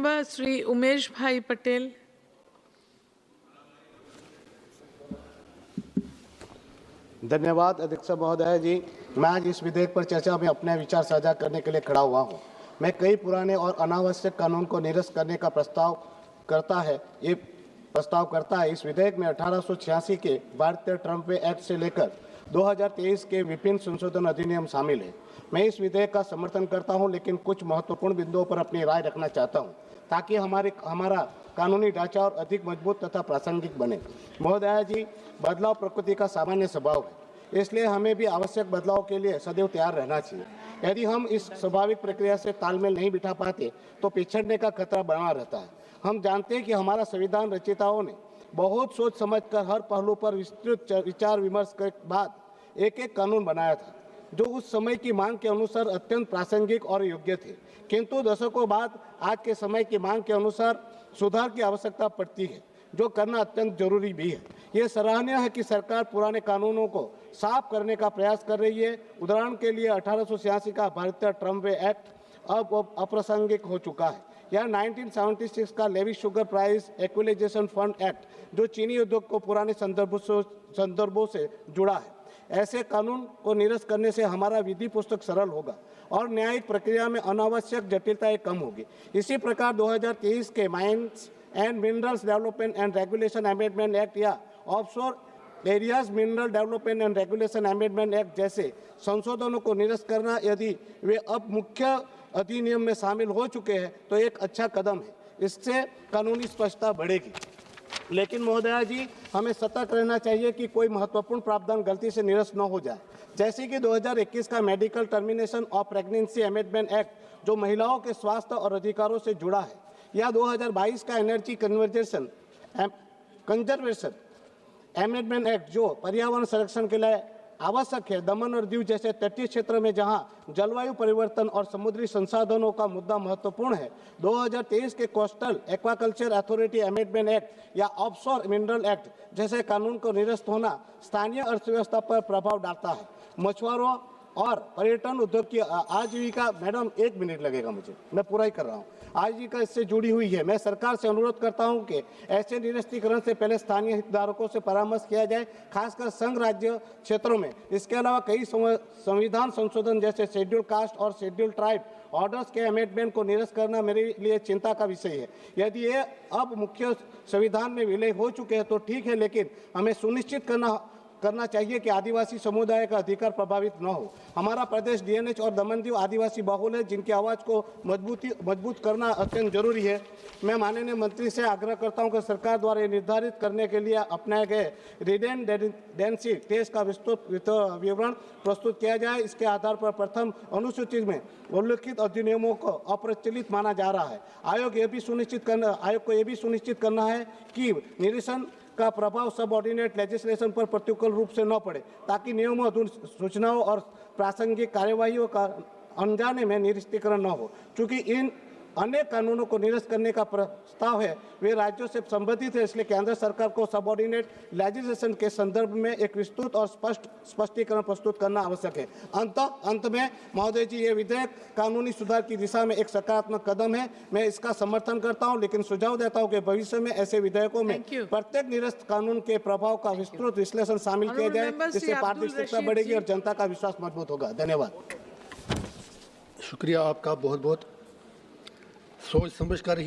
member Sri Umesh Bhai Patel. धन्यवाद अध्यक्ष महोदय जी। मैं आज इस विधेयक पर चर्चा में अपने विचार साझा करने के लिए खड़ा हुआ हूं। मैं कई पुराने और अनावश्यक कानून को निरस्त करने का प्रस्ताव करता है। इस विधेयक में 1886 के भारतीय ट्रम्पे एक्ट से लेकर 2023 के विभिन्न संशोधन अधिनियम शामिल है। मैं इस विधेयक का समर्थन करता हूं, लेकिन कुछ महत्वपूर्ण बिंदुओं पर अपनी राय रखना चाहता हूं ताकि हमारा कानूनी ढांचा और अधिक मजबूत तथा प्रासंगिक बने। महोदय जी, बदलाव प्रकृति का सामान्य स्वभाव है, इसलिए हमें भी आवश्यक बदलाव के लिए सदैव तैयार रहना चाहिए। यदि हम इस स्वाभाविक प्रक्रिया से तालमेल नहीं बिठा पाते तो पिछड़ने का खतरा बना रहता है। हम जानते हैं कि हमारा संविधान रचयिताओं ने बहुत सोच समझकर हर पहलू पर विस्तृत विचार विमर्श के बाद एक एक कानून बनाया था, जो उस समय की मांग के अनुसार अत्यंत प्रासंगिक और योग्य थे। किंतु दशकों बाद आज के समय की मांग के अनुसार सुधार की आवश्यकता पड़ती है, जो करना अत्यंत जरूरी भी है। ये सराहनीय है कि सरकार पुराने कानूनों को साफ करने का प्रयास कर रही है। उदाहरण के लिए 1886 का भारतीय ट्रम्पे एक्ट अब अप्रासंगिक हो चुका है, या 1976 का levy sugar price equalisation fund act, जो चीनी उद्योग को पुराने संदर्भों से जुड़ा है। ऐसे कानून को निरस्त करने से हमारा विधि पुस्तक सरल होगा और न्यायिक प्रक्रिया में अनावश्यक जटिलताएं कम होगी। इसी प्रकार 2023 के mines and minerals development and regulation amendment act या offshore areas mineral development and regulation amendment act जैसे संशोधनों को निरस्त करना, यदि वे अब मुख्य अधिनियम में शामिल हो चुके हैं, तो एक अच्छा कदम है। इससे कानूनी स्पष्टता बढ़ेगी। लेकिन महोदया जी, हमें सतर्क रहना चाहिए कि कोई महत्वपूर्ण प्रावधान गलती से निरस्त न हो जाए, जैसे कि 2021 का medical termination of pregnancy amendment act, जो महिलाओं के स्वास्थ्य और अधिकारों से जुड़ा है, या 2022 का एनर्जी कंजर्वेशन अमेंडमेंट एक्ट, जो पर्यावरण संरक्षण के लिए आवश्यक है। दमन और दीव जैसे तटीय क्षेत्र में जहां जलवायु परिवर्तन और समुद्री संसाधनों का मुद्दा महत्वपूर्ण है, 2023 के coastal aquaculture authority amendment act या ऑफशोर मिनरल एक्ट जैसे कानून को निरस्त होना स्थानीय अर्थव्यवस्था पर प्रभाव डालता है। मछुआरों और पर्यटन उद्योग की आजीविका, मैडम 1 मिनट लगेगा मुझे, मैं पूरा ही कर रहा हूँ, आजीविका इससे जुड़ी हुई है। मैं सरकार से अनुरोध करता हूं कि ऐसे निरस्तीकरण से पहले स्थानीय हितधारकों से परामर्श किया जाए, खासकर संघ राज्य क्षेत्रों में। इसके अलावा कई संविधान संशोधन जैसे शेड्यूल कास्ट और शेड्यूल ट्राइब ऑर्डर्स के अमेंडमेंट को निरस्त करना मेरे लिए चिंता का विषय है। यदि ये अब मुख्य संविधान में विलय हो चुके हैं तो ठीक है, लेकिन हमें सुनिश्चित करना चाहिए कि आदिवासी समुदाय का अधिकार प्रभावित न हो। हमारा प्रदेश डीएनएच और दमन दीव आदिवासी बहुल है, जिनकी आवाज़ को मजबूत करना अत्यंत जरूरी है। मैं माननीय मंत्री से आग्रह करता हूं कि सरकार द्वारा ये निर्धारित करने के लिए अपनाए गए रिडेंडेंसी टेस्ट का विस्तृत विवरण प्रस्तुत किया जाए। इसके आधार पर प्रथम अनुसूची में उल्लिखित अधिनियमों को अप्रचलित माना जा रहा है। आयोग को यह भी सुनिश्चित करना है कि निरीक्षण का प्रभाव सबऑर्डिनेट लेजिस्लेशन पर प्रतिकूल रूप से न पड़े, ताकि नियमों, सूचनाओं और प्रासंगिक कार्यवाहियों का अनजाने में निरस्तीकरण न हो। चूंकि इन अनेक कानूनों को निरस्त करने का प्रस्ताव है, वे राज्यों से संबंधित है, इसलिए केंद्र सरकार को सबऑर्डिनेट लेजिस्लेशन के संदर्भ में एक विस्तृत और स्पष्टीकरण प्रस्तुत करना आवश्यक है। अंत में महोदय जी, ये विधेयक कानूनी सुधार की दिशा में एक सकारात्मक कदम है। मैं इसका समर्थन करता हूं, लेकिन सुझाव देता हूं कि भविष्य में ऐसे विधेयकों में प्रत्येक निरस्त कानून के प्रभाव का विस्तृत विश्लेषण शामिल किया जाए, जिससे पारदर्शिता बढ़ेगी और जनता का विश्वास मजबूत होगा। धन्यवाद। शुक्रिया आपका बहुत बहुत। सोच समझ कर ही